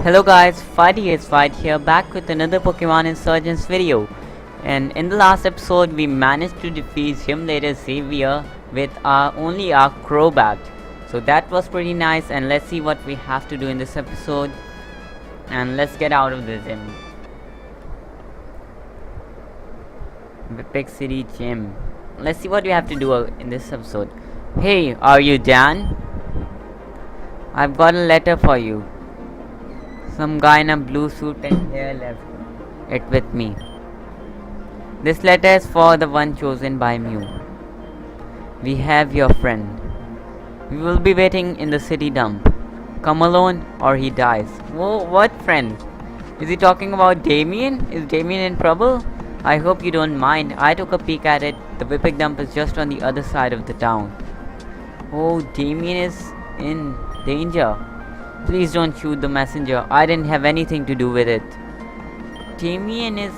Hello guys, Fighty is Fight here, back with another Pokemon Insurgence video. And in the last episode we managed to defeat Gym Leader Xavier with only our Crobat. So that was pretty nice, and let's see what we have to do in this episode. And let's get out of the gym. Vipik City Gym. Let's see what we have to do in this episode. Hey, are you Dan? I've got a letter for you. Some guy in a blue suit and hair left it with me. This letter is for the one chosen by Mew. We have your friend. We will be waiting in the city dump. Come alone or he dies. Whoa, what friend? Is he talking about Damien? Is Damien in trouble? I hope you don't mind. I took a peek at it. The Vipik dump is just on the other side of the town. Oh, Damien is in danger. Please don't shoot the messenger. I didn't have anything to do with it. Damien is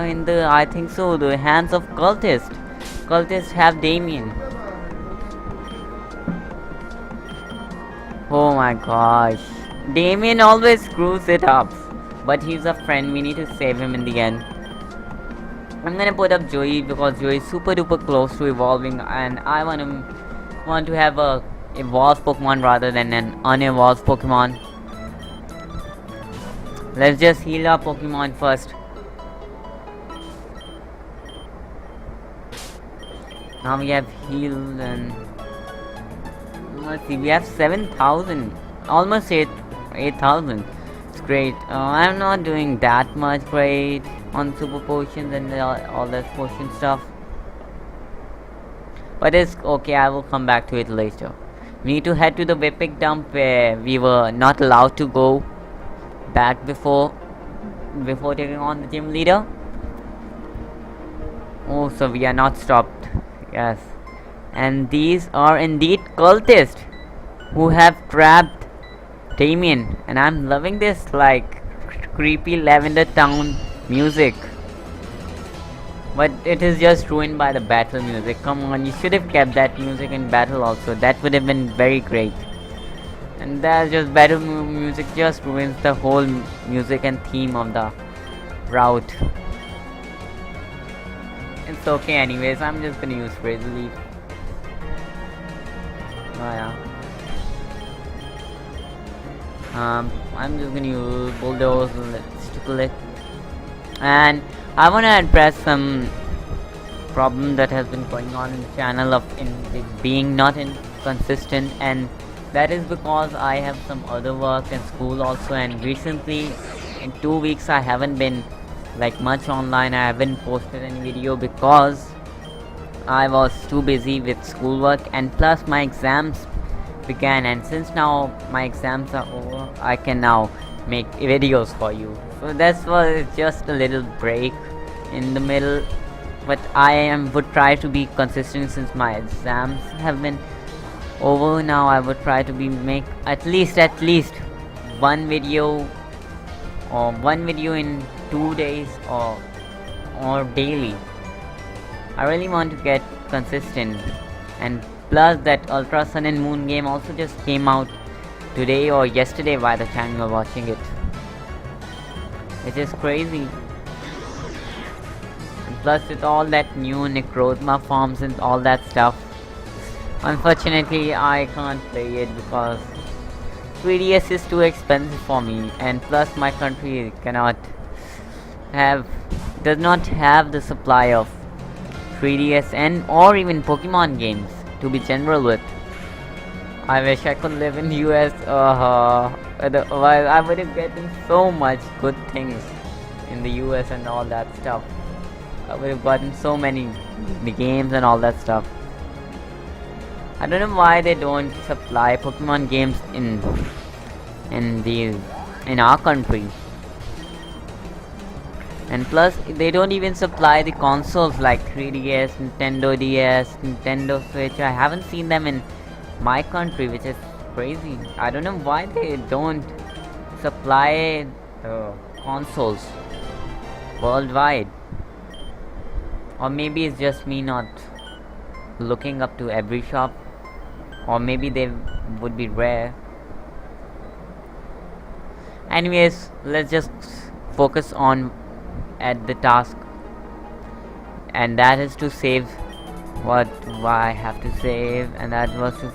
in the, I think so, the hands of cultists. Cultists have Damien. Oh my gosh. Damien always screws it up. But he's a friend. We need to save him in the end. I'm gonna put up Joey because Joey is super duper close to evolving, and I want to have a evolved Pokemon rather than an unevolved Pokemon. Let's just heal our Pokemon first. Now we have healed, and let's see, we have 7,000, almost 8,000. It's great. I'm not doing that much great on super potions and all that potion stuff, but it's okay. I will come back to it later. We need to head to the Vipik dump where we were not allowed to go back before taking on the gym leader. Oh, so we are not stopped. Yes. And these are indeed cultists who have trapped Damien. And I'm loving this like creepy Lavender Town music. But it is just ruined by the battle music. Come on, you should have kept that music in battle also. That would have been very great. And that's just battle music just ruins the whole music and theme of the route. It's okay anyways, I'm just gonna use Razor Leaf. Oh yeah. I'm just gonna use Bulldoze, let's tickle it. And I want to address some problem that has been going on in the channel of being not inconsistent, and that is because I have some other work and school also, and recently in 2 weeks I haven't been like much online. I haven't posted any video because I was too busy with schoolwork, and plus my exams began, and since now my exams are over, I can now make videos for you. So that's was just a little break in the middle, but I would try to be consistent since my exams have been over now. I would try to make at least one video in 2 days or daily. I really want to get consistent, and plus that Ultra Sun and Moon game also just came out today or yesterday by the time you're watching it. It is crazy. And plus with all that new Necrozma forms and all that stuff, unfortunately I can't play it because 3DS is too expensive for me, and plus my country does not have the supply of 3DS and or even Pokemon games to be general with. I wish I could live in US. Otherwise I would have gotten so much good things in the US and all that stuff. I would have gotten so many games and all that stuff. I don't know why they don't supply Pokemon games in our country. And plus they don't even supply the consoles like 3DS, Nintendo DS, Nintendo Switch. I haven't seen them in my country, which is crazy. I don't know why they don't supply consoles worldwide, or maybe it's just me not looking up to every shop, or maybe they would be rare. Anyways, let's just focus on at the task, and that is to save what I have to save, and that was to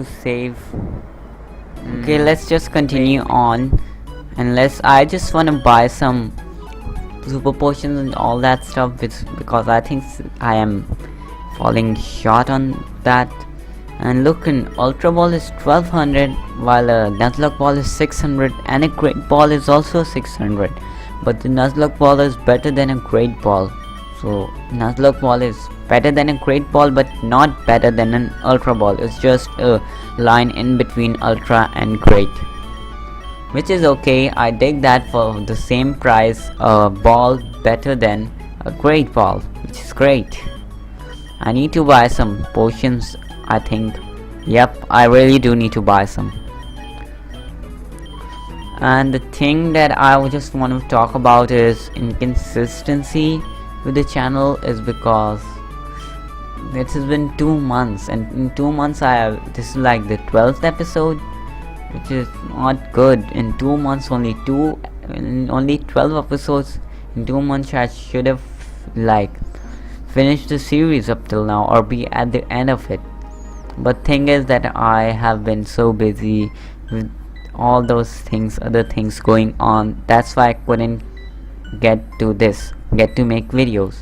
save, Okay, let's just continue on, unless I just want to buy some super potions and all that stuff, because I think I am falling short on that. And look, an ultra ball is 1200, while a Nuzlocke ball is 600, and a great ball is also 600. But the Nuzlocke ball is better than a great ball. So Nuzlocke ball is better than a great ball, but not better than an ultra ball. It's just a line in between ultra and great, which is okay. I dig that for the same price, a ball better than a great ball, which is great. I need to buy some potions, I think. Yep, I really do need to buy some. And the thing that I just want to talk about is inconsistency with the channel, is because it has been 2 months, and in 2 months this is like the 12th episode, which is not good. In 2 months, only 12 episodes in 2 months. I should have like finished the series up till now, or be at the end of it. But thing is that I have been so busy with all those things, other things going on. That's why I couldn't get to make videos.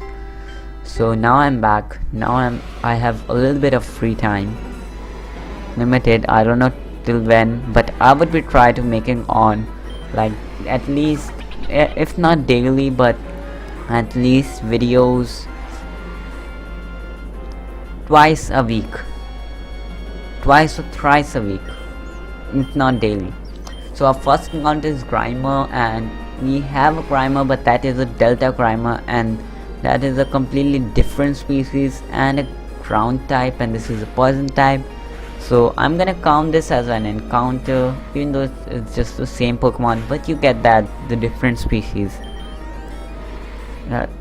So now I'm back. I have a little bit of free time, limited, I don't know till when, but I would be try to making on like at least, if not daily, but at least videos twice or thrice a week, if not daily. So our first encounter is Grimer, and we have a Grimer, but that is a Delta Grimer, and that is a completely different species and a ground type, and this is a poison type. So I'm gonna count this as an encounter, even though it's just the same Pokemon, but you get that the different species.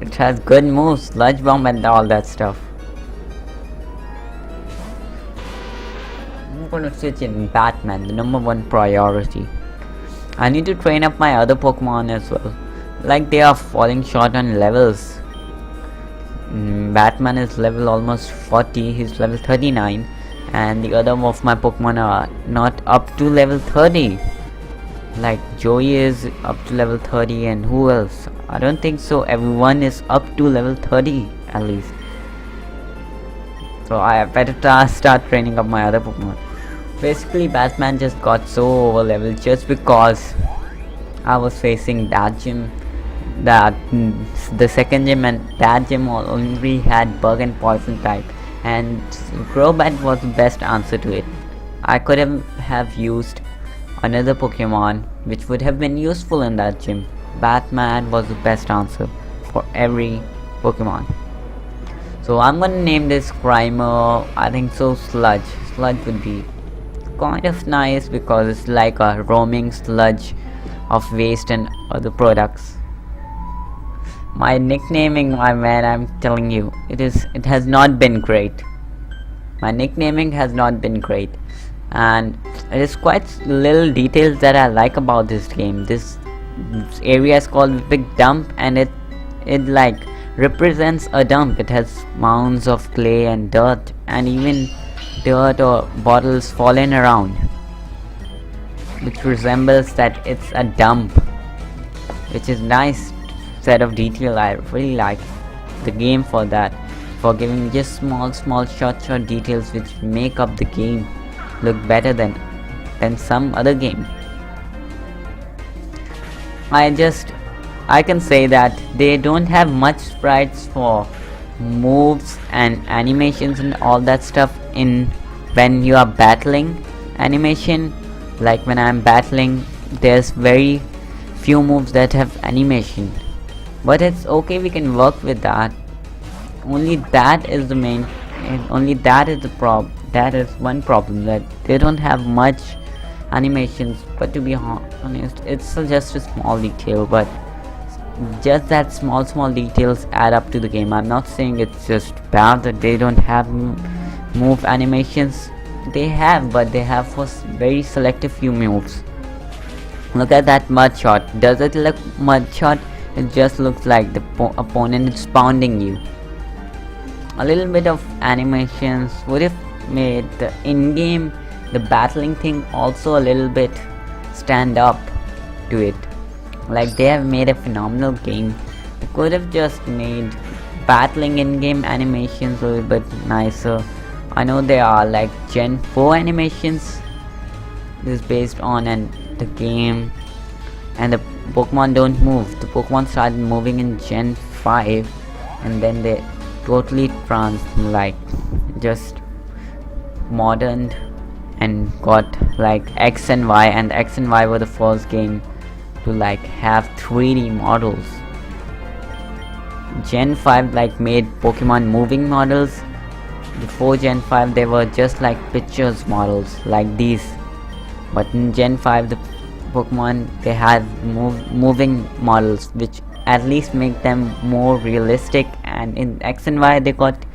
It has good moves, Sludge Bomb and all that stuff. I'm gonna switch in Batman, the #1 priority. I need to train up my other Pokemon as well. Like, they are falling short on levels. Batman is level almost 40, he's level 39, and the other of my Pokemon are not up to level 30. Like Joey is up to level 30, and who else? I don't think so. Everyone is up to level 30 at least. So I better start training up my other Pokemon. Basically, Batman just got so over leveled just because I was facing that gym, the second gym, and that gym only had bug and poison type, and Crobat was the best answer to it. I could have used another Pokemon which would have been useful in that gym. Batman was the best answer for every Pokemon. So I'm gonna name this Grimer, I think so, Sludge. Sludge would be kind of nice because it's like a roaming sludge of waste and other products. My nicknaming, my man, I'm telling you, it has not been great. My nicknaming has not been great, and it is quite little details that I like about this game. This area is called Vipik Dump, and it like represents a dump. It has mounds of clay and dirt, and even dirt or bottles fallen around, which resembles that it's a dump, which is nice set of detail. I really like the game for that, for giving just small short details which make up the game look better than some other game. I can say that they don't have much sprites for moves and animations and all that stuff in when you are battling animation. Like when I'm battling, there's very few moves that have animation, but it's okay, we can work with that. Only that is the main, and only that is the problem. That is one problem, that they don't have much animations. But to be honest, it's just a small detail, but just that small details add up to the game. I'm not saying it's just bad that they don't have move animations. they have, but they have for very selective few moves. Look at that mud shot. Does it look mud shot? It just looks like the opponent is pounding you. A little bit of animations would have made the in-game, the battling thing also a little bit stand up to it. Like they have made a phenomenal game. They could have just made battling in-game animations a little bit nicer. I know there are like Gen 4 animations. This is based on the game, and the Pokemon don't move. The Pokemon started moving in Gen 5, and then they totally just moderned and got like X and Y, and X and Y were the first game to like have 3D models. Gen 5 like made Pokemon moving models. Before Gen 5 they were just like pictures models like these, but in Gen 5 the Pokemon they had moving models, which at least make them more realistic, and in X and Y they got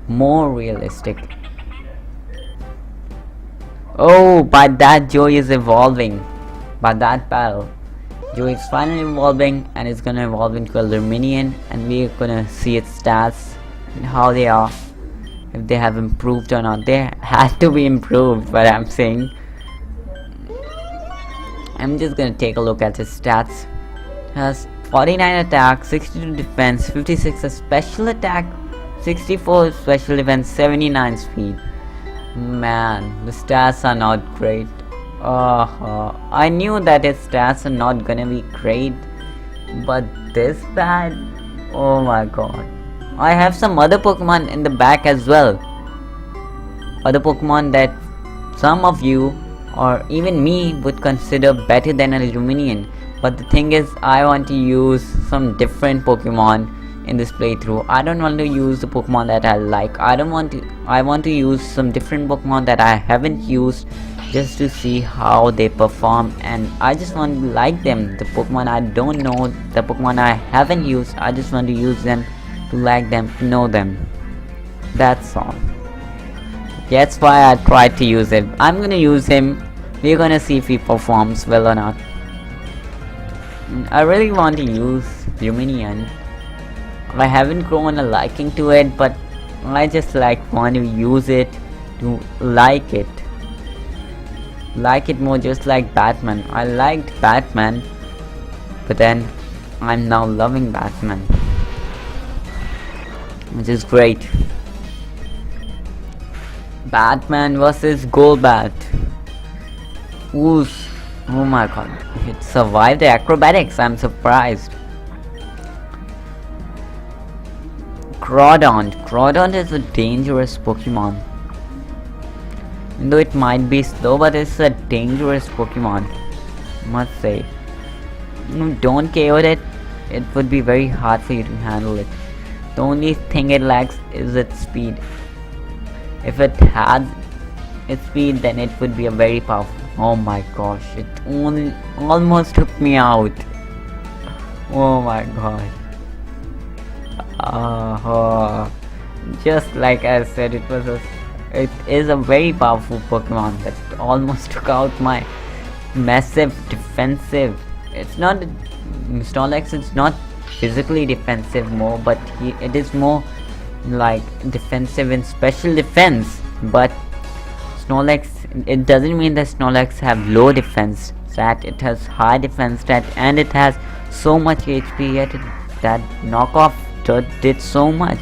more realistic. Oh, but that Joey is evolving. By that battle, Joey is finally evolving, and it's gonna evolve into a Luminian, and we're gonna see its stats and how they are, if they have improved or not. They had to be improved, but I'm saying I'm just gonna take a look at his stats. It has 49 attack, 62 defense, 56 special attack, 64 special defense, 79 speed. Man, the stats are not great. I knew that his stats are not gonna be great, but this bad? Oh my god. I have some other Pokemon in the back as well. Other Pokemon that some of you or even me would consider better than a Luminian. But the thing is, I want to use some different Pokemon in this playthrough. I don't want to use the Pokemon that I like. I want to use some different Pokemon that I haven't used, just to see how they perform, and I just want to like them. The Pokemon I don't know, the Pokemon I haven't used, I just want to use them, to like them, to know them. That's all. That's why I tried to use it. I'm gonna use him. We're gonna see if he performs well or not. I really want to use Luminian. I haven't grown a liking to it, but I just want to use it to like it more, just like Batman. I liked Batman, but then I'm now loving Batman, which is great. Batman versus Golbat. Ooh, oh my god, it survived the acrobatics. I'm surprised. Groudon is a dangerous Pokemon. Even though it might be slow, but it's a dangerous Pokemon, must say. Don't KO it. It would be very hard for you to handle it. The only thing it lacks is its speed. If it had its speed, then it would be a very powerful. Oh my gosh, it almost took me out. Oh my god. Just like I said, it is a very powerful Pokemon that almost took out my massive defensive. It's not Snorlax. It's not physically defensive more, but it is more like defensive in special defense. But Snorlax, it doesn't mean that Snorlax have low defense stat. It has high defense stat, and it has so much HP, yet that knockoff did so much.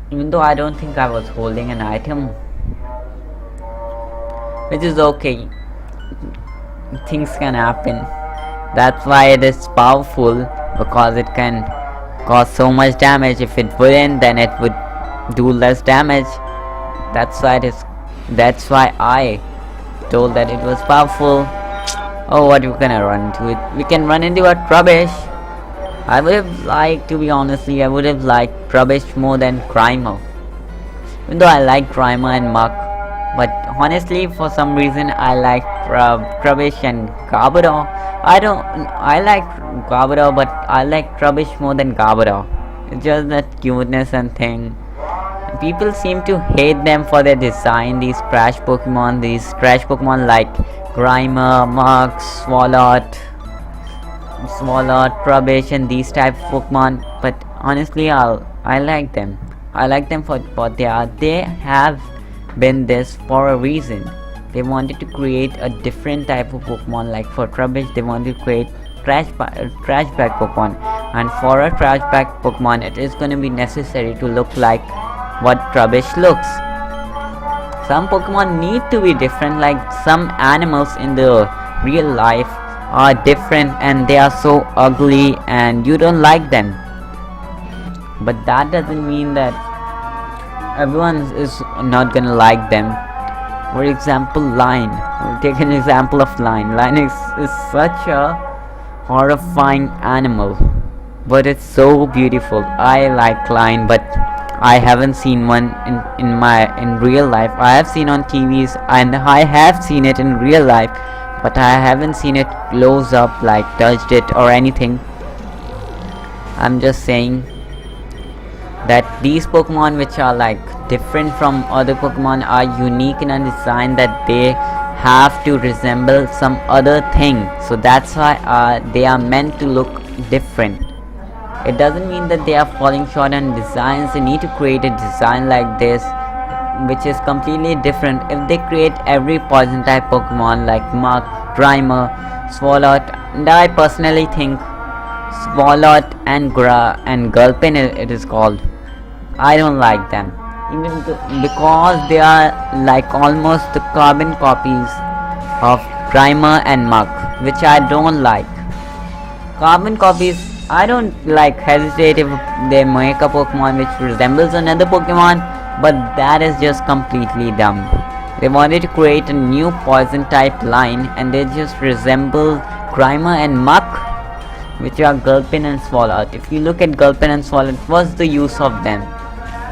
Even though I don't think I was holding an item, which is okay. Things can happen. That's why it is powerful, because it can cause so much damage. If it wouldn't, then it would do less damage. That's why I told that it was powerful. Oh, what are we gonna run into it? We can run into a Trubbish. I would have liked, to be honestly, I would have liked Trubbish more than Grimer. Even though I like Grimer and Muk, but honestly, for some reason, I like Trubbish and Garbodor. I like Garbodor, but I like Trubbish more than Garbodor. It's just that cuteness and thing. people seem to hate them for their design. These trash Pokemon like Grimer, Mug, Swalot, Trubbish, and these type of Pokemon. But honestly, I like them. I like them for what they are. They have been this for a reason. They wanted to create a different type of Pokemon. Like for Trubbish, they wanted to create trash bag Pokemon, and for a trash bag Pokemon, it is going to be necessary to look like what Trubbish looks. Some Pokemon need to be different, like some animals in the real life are different and they are so ugly and you don't like them. But that doesn't mean that everyone is not gonna like them. For example, Lion. We'll take an example of Lion. Lion is such a horrifying animal, but it's so beautiful. I like Lion, but I haven't seen one in real life. I have seen on TVs and I have seen it in real life, but I haven't seen it close up, like touched it or anything. I'm just saying that these Pokemon which are like different from other Pokemon are unique in a design that they have to resemble some other thing. So that's why they are meant to look different. It doesn't mean that they are falling short on designs. They need to create a design like this which is completely different. If they create every poison type Pokemon like Muk, Grimer, Swalot, and I personally think Swalot and Gulpin it is called, I don't like them, even because they are like almost the carbon copies of Grimer and Muk, which I don't like. Carbon copies, I don't like hesitate if they make a Pokemon which resembles another Pokemon, but that is just completely dumb. They wanted to create a new poison type line and they just resemble Grimer and Muk, which are Gulpin and Swalot. If you look at Gulpin and Swalot, what's the use of them?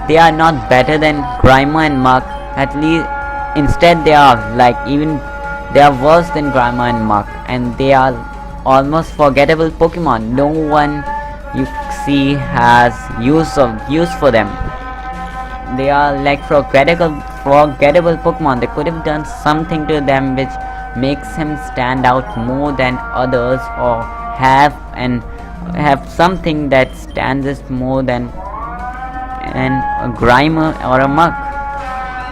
They are not better than Grimer and Muk. At least instead they are worse than Grimer and Muk, and they are almost forgettable Pokemon. No one you see has use for them. They are like forgettable Pokemon. They could have done something to them which makes him stand out more than others, or have something that stands as more than a Grimer or a Muk,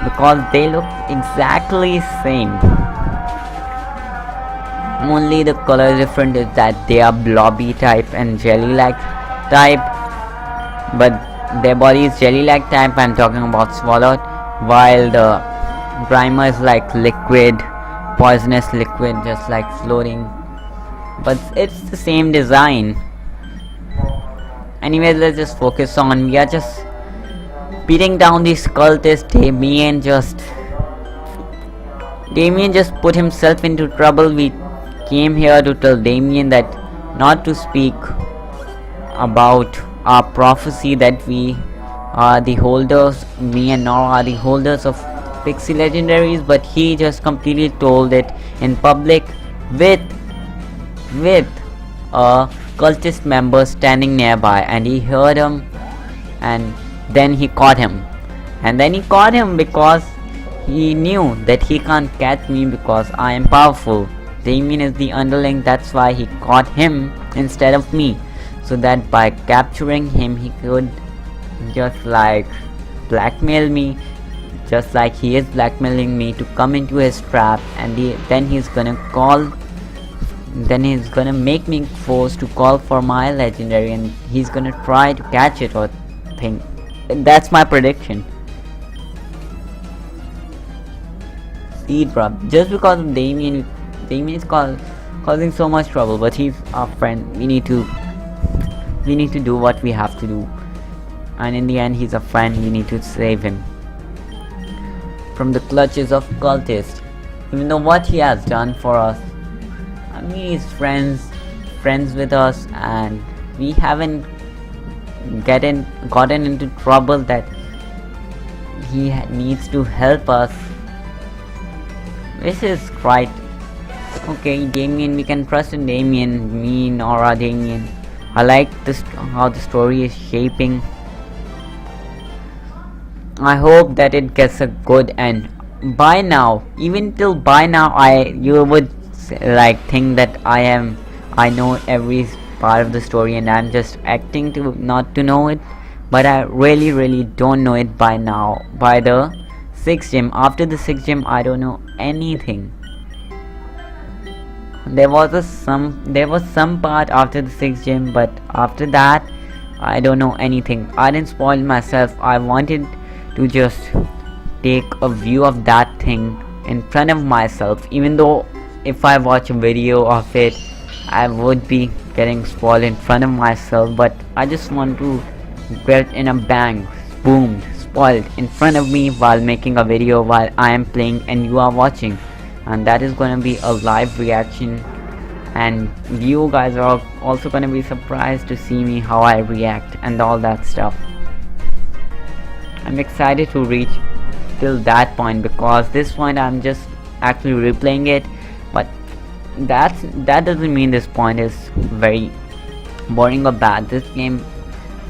because they look exactly same. Only the color different is that they are blobby type and jelly-like type, but their body is jelly-like type. I'm talking about Swalot, while the Grimer is like liquid, poisonous liquid, just like floating. But it's the same design. Anyways, let's just focus on. We are just beating down these cultists. Damien just put himself into trouble. We came here to tell Damien that not to speak about our prophecy, that we are the holders, me and Nora are the holders of Pixie Legendaries, but he just completely told it in public with a cultist member standing nearby, and he heard him, and then he caught him. Because he knew that he can't catch me because I am powerful. Damien is the underling, that's why he caught him instead of me, so that by capturing him he could just like blackmail me, just like he is blackmailing me to come into his trap, and then he's gonna make me forced to call for my legendary, and he's gonna try to catch it or think. That's my prediction. Seed drop. Just because of Damien is causing so much trouble, but he's our friend. We need to do what we have to do, and in the end he's a friend. We need to save him from the clutches of cultists. Even though what he has done for us, I mean, he's friends with us, and we haven't gotten into trouble that he needs to help us, which is right. Okay, Damien, we can trust in Damien. Me, Nora, Damien. I like this, how the story is shaping. I hope that it gets a good end. By now, even till by now, you would like think that I know every part of the story and I'm just acting to not to know it, but I really don't know it by now. By the 6th gym, after the 6th gym, I don't know anything. There was some part after the 6th gym, but after that, I don't know anything. I didn't spoil myself. I wanted to just take a view of that thing in front of myself, even though if I watch a video of it I would be getting spoiled in front of myself, but I just want to get in a bang, boom, spoiled in front of me while making a video while I am playing and you are watching, and that is gonna be a live reaction, and you guys are also gonna be surprised to see me how I react and all that stuff. I'm excited to reach till that point, because this point I'm just actually replaying it, but that doesn't mean this point is very boring or bad. This game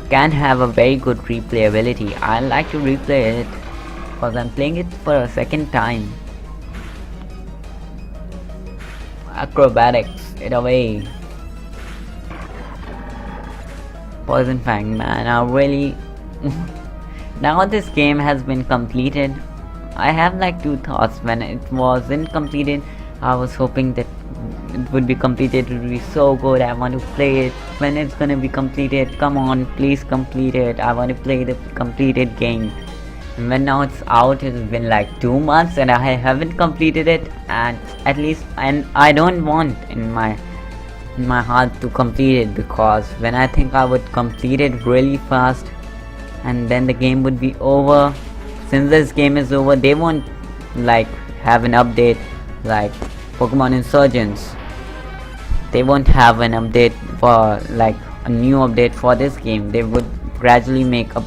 can have a very good replayability. I like to replay it because I'm playing it for a second time. Acrobatics, it away. Poison Fang, man, I really now this game has been completed. I have like two thoughts. When it wasn't completed, I was hoping that it would be completed, it would be so good, I want to play it. When it's gonna be completed, come on, please complete it, I want to play the completed game. And when now it's out, it's been like 2 months and I haven't completed it, and at least, and I don't want in my heart to complete it, because when I think I would complete it really fast and then the game would be over. Since this game is over, they won't like have an update like Pokemon Insurgence. They won't have an update for like a new update for this game. They would gradually make a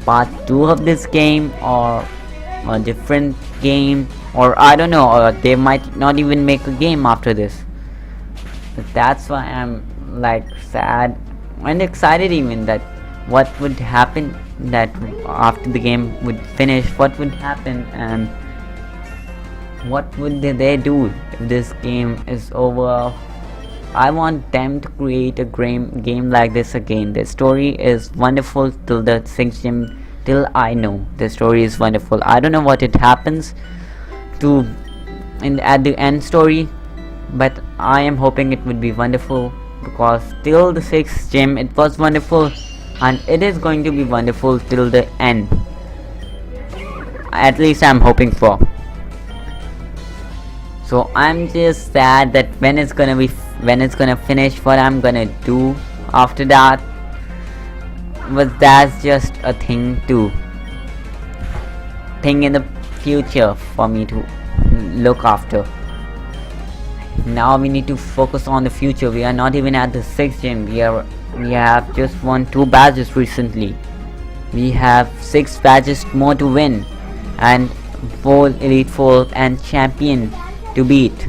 part 2 of this game, or a different game, or I don't know, or they might not even make a game after this. But that's why I'm like sad and excited even that what would happen, that after the game would finish, what would happen and what would they do if this game is over. I want them to create a game like this again. The story is wonderful till the 6th gym, till I know the story is wonderful. I don't know what it happens to at the end story, but I am hoping it would be wonderful, because till the 6th gym it was wonderful, and it is going to be wonderful till the end. At least I'm hoping for. So I'm just sad that when it's gonna finish, what I'm gonna do after that. But that's just a thing in the future for me to look after. Now we need to focus on the future. We are not even at the 6th gym. We have just won 2 badges recently. We have 6 badges more to win, and 4 Elite 4 and Champion to beat.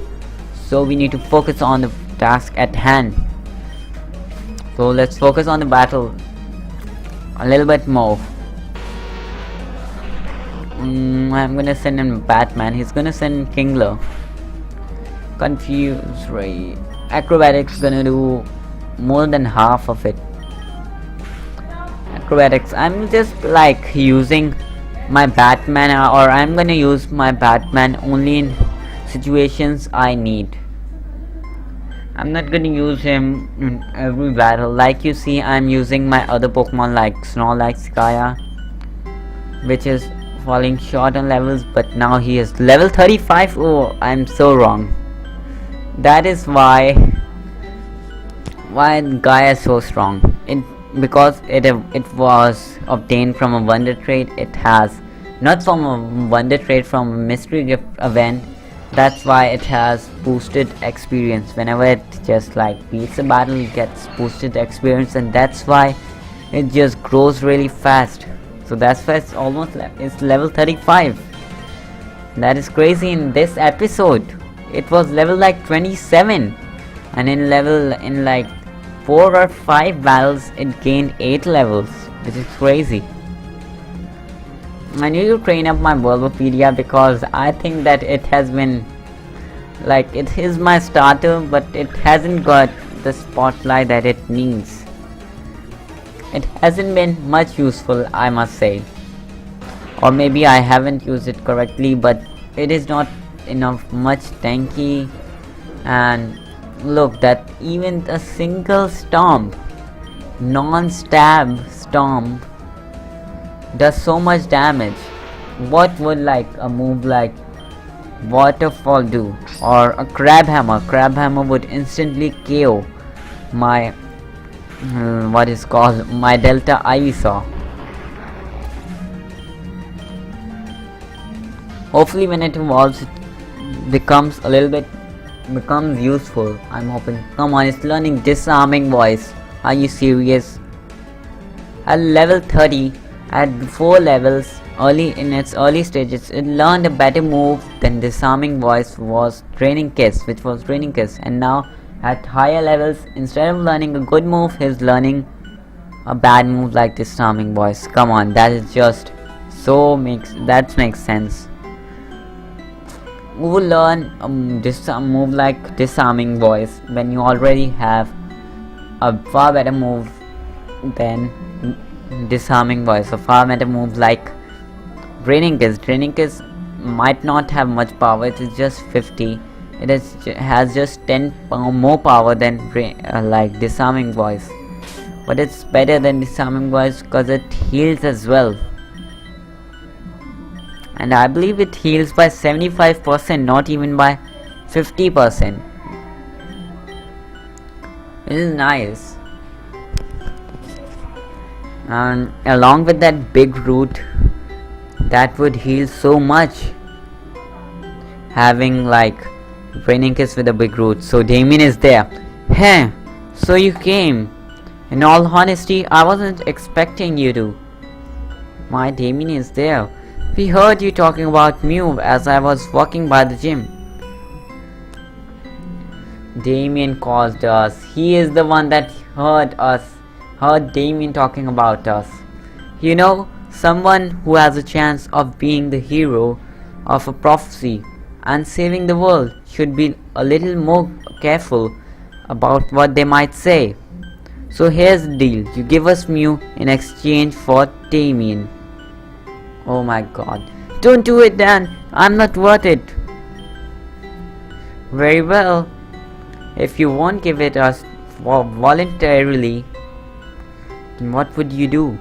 So we need to focus on the task at hand. So let's focus on the battle a little bit more. I'm gonna send in Batman. He's gonna send Kingler. Confused, right? Acrobatics gonna do more than half of it. Acrobatics, I'm just like using my Batman, or I'm gonna use my Batman only in situations I need. I'm not gonna use him in every battle. Like you see, I'm using my other Pokemon like Snorlax, Kaya, which is falling short on levels, but now he is level 35. Oh, I'm so wrong. That is why Gaia is so strong. Because it was obtained from a wonder trait. It has not from a wonder trait, from a mystery gift event. That's why it has boosted experience. Whenever it just like beats a battle, it gets boosted experience, and that's why it just grows really fast. So that's why it's level 35. That is crazy. In this episode it was level like 27, and in like 4 or 5 battles it gained 8 levels, which is crazy. I need to train up my Bulbapedia because I think that it has been like, it is my starter, but it hasn't got the spotlight that it needs. It hasn't been much useful, I must say. Or maybe I haven't used it correctly, but it is not enough much tanky. And look, that even a single stomp, non-stab stomp, does so much damage. What would like a move like Waterfall do, or a Crab Hammer? Crab Hammer would instantly KO my what is called my Delta Ivysaur. Hopefully when it evolves, it becomes useful. I'm hoping. Come on, it's learning Disarming Voice. Are you serious? At level 30, at 4 levels, in its early stages, it learned a better move than Disarming Voice was Training Kiss, and now at higher levels, instead of learning a good move, he's learning a bad move like Disarming Voice. Come on, that is just that makes sense. Who will learn a move like Disarming Voice when you already have a far better move than Disarming Voice? A far better move like Draining Kiss. Draining Kiss might not have much power, it is just 50. It has just 10 more power than like Disarming Voice. But it's better than Disarming Voice because it heals as well. And I believe it heals by 75%, not even by 50%. It is nice. And along with that big root, that would heal so much. Having like Draining Kiss with a big root. So Damien is there. Hey, so you came. In all honesty, I wasn't expecting you to. My Damien is there. We heard you talking about Mew as I was walking by the gym. Damien caused us. He is the one that heard Damien talking about us. You know, someone who has a chance of being the hero of a prophecy and saving the world should be a little more careful about what they might say. So here's the deal. You give us Mew in exchange for Damien. Oh my god. Don't do it, Dan. I'm not worth it. Very well. If you won't give it us voluntarily, then what would you do?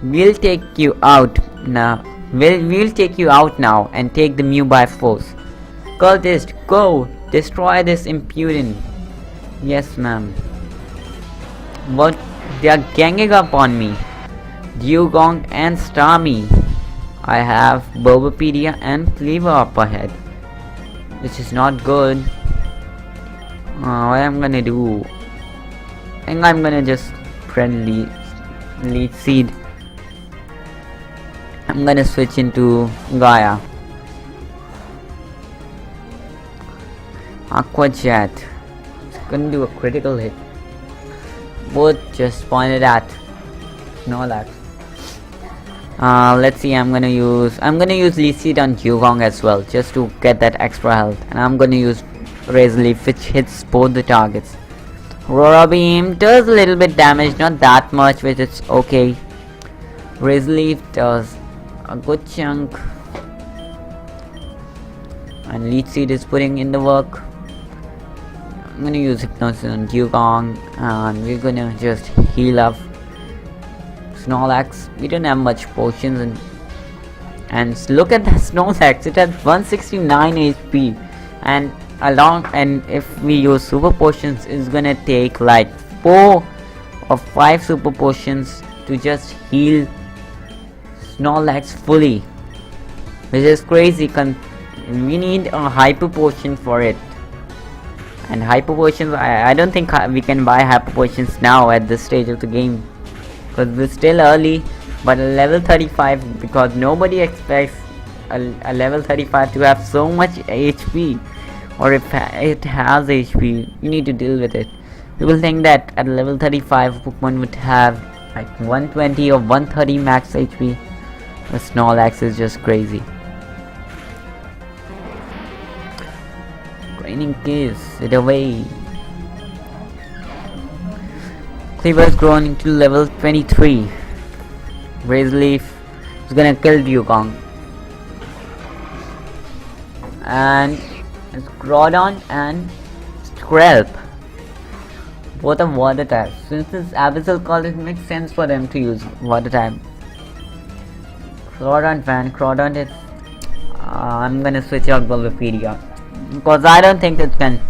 We'll take you out now. We'll take you out now and take the Mew by force. Cultist, go! Destroy this impudent. Yes, ma'am. What? They are ganging up on me. Dugong and Starmie. I have Bulbapedia and Cleaver up ahead, which is not good. What I'm gonna do? I think I'm gonna just friendly Leech Seed. I'm gonna switch into Gaia. Aqua Jet. It's gonna do a critical hit. Both just pointed at Snorlax. Let's see. I'm gonna use Leech Seed on Dugong as well, just to get that extra health. And I'm gonna use Razor Leaf, which hits both the targets. Aurora Beam does a little bit damage, not that much, which is okay. Razor Leaf does a good chunk, and Leech Seed is putting in the work. I'm gonna use Hypnosis on Dugong, and we're gonna just heal up Snorlax. We don't have much potions, and look at that Snorlax. It has 169 HP, and if we use super potions, it's gonna take like 4 or 5 super potions to just heal Snorlax fully, which is crazy. We need a hyper potion for it, and hyper potions, I don't think we can buy hyper potions now at this stage of the game, because we're still early. But a level 35, because nobody expects a level 35 to have so much HP, or if it has HP, you need to deal with it. People think that at level 35 Pokemon would have like 120 or 130 max HP. The Snorlax is just crazy. Training kiss, it away. Cleaver's grown into level 23. Razorleaf is gonna kill Dugong. And it's Groudon and Skrelp. Both are water types. Since this Abyssal Call, it makes sense for them to use water type. Groudon fan, Groudon is... I'm gonna switch out Bulbapedia. Because I don't think it can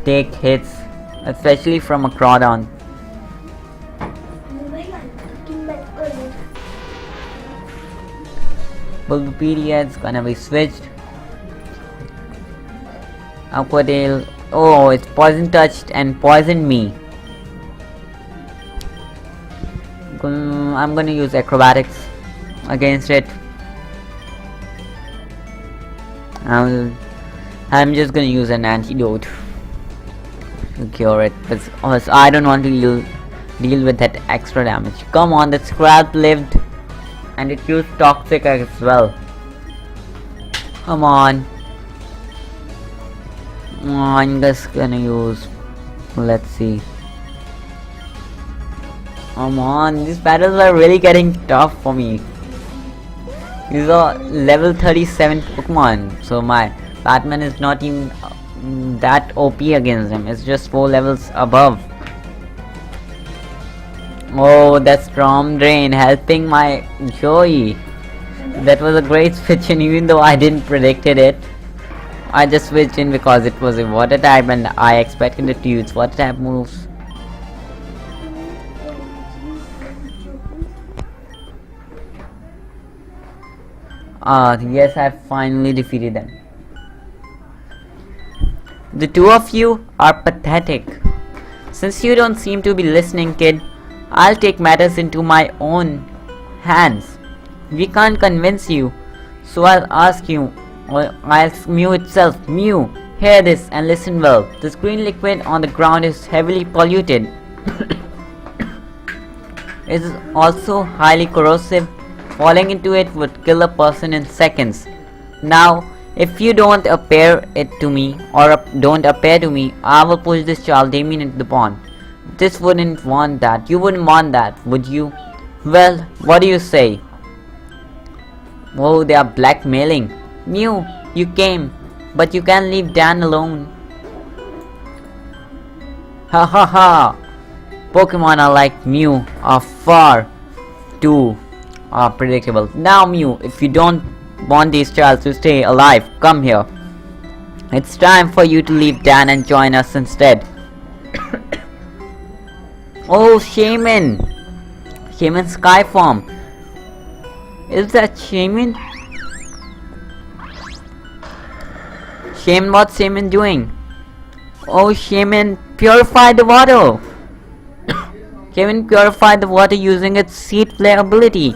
take hits. Especially from a Groudon. Bulbapedia is gonna be switched. Aquadale. Oh, it's poison touched and poisoned me. I'm gonna use acrobatics against it. I'm just gonna use an antidote to cure it, because I don't want to deal with that extra damage. Come on, that Scrap lived and it used toxic as well. Come on. I'm just gonna use, let's see. Come on, these battles are really getting tough for me. These are level 37 Pokemon, so my Batman is not even that OP against them. It's just 4 levels above. Oh, that's Storm Drain helping my Joey. That was a great switch in, even though I didn't predicted it. I just switched in because it was a water type and I expected it to use water type moves. Yes, I finally defeated them. The two of you are pathetic. Since you don't seem to be listening, kid, I'll take matters into my own hands. We can't convince you, so I'll ask you, or I'll ask Mew itself. Mew, hear this and listen well. This green liquid on the ground is heavily polluted. It is also highly corrosive. Falling into it would kill a person in seconds. Now, if you don't appear to me, I will push this child Damien into the pond. This wouldn't want that. You wouldn't want that, would you? Well, what do you say? Oh, they are blackmailing. Mew, you came, but you can't leave Dan alone. Ha ha ha! Pokemon are like Mew are far too predictable. Now Mew, if you don't want these child to stay alive, come here. It's time for you to leave Dan and join us instead. Oh, Shaman! Shaman Skyform! Is that Shaman? Shaman, what's Shaman doing? Oh, Shaman, purify the water! Shaman purified the water using its seed flare ability.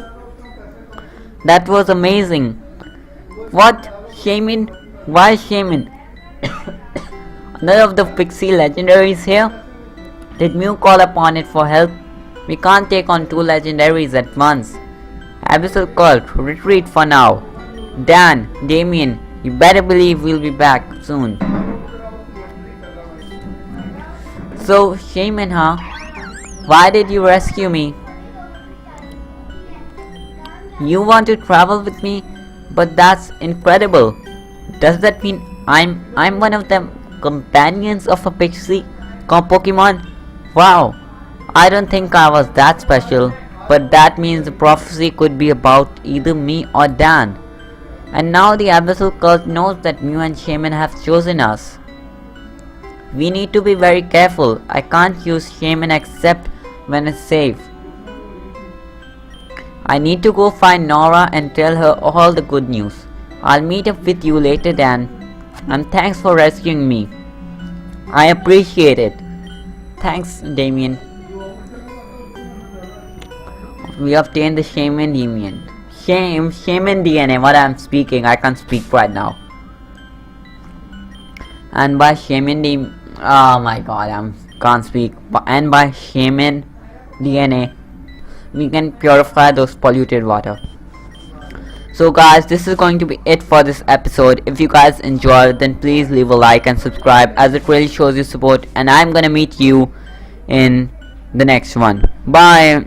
That was amazing. What? Shaman? Why Shaman? None of the Pixie legendaries here? Did Mew call upon it for help? We can't take on 2 legendaries at once. Abyssal Cult, retreat for now. Dan, Damien, you better believe we'll be back soon. So, Shaman, huh? Why did you rescue me? You want to travel with me? But that's incredible. Does that mean I'm one of the companions of a Pixie Pokemon? Wow, I don't think I was that special, but that means the prophecy could be about either me or Dan. And now the Abyssal Cult knows that Mew and Shaman have chosen us. We need to be very careful. I can't use Shaman except when it's safe. I need to go find Nora and tell her all the good news. I'll meet up with you later, Dan. And thanks for rescuing me. I appreciate it. Thanks, Damien. We obtained the Shaman Damien. Shaman DNA, what I'm speaking, I can't speak right now. And by Shaman DNA, oh my god, I can't speak. And by Shaman DNA, we can purify those polluted water. So guys, this is going to be it for this episode. If you guys enjoyed, then please leave a like and subscribe, as it really shows your support, and I'm gonna meet you in the next one. Bye.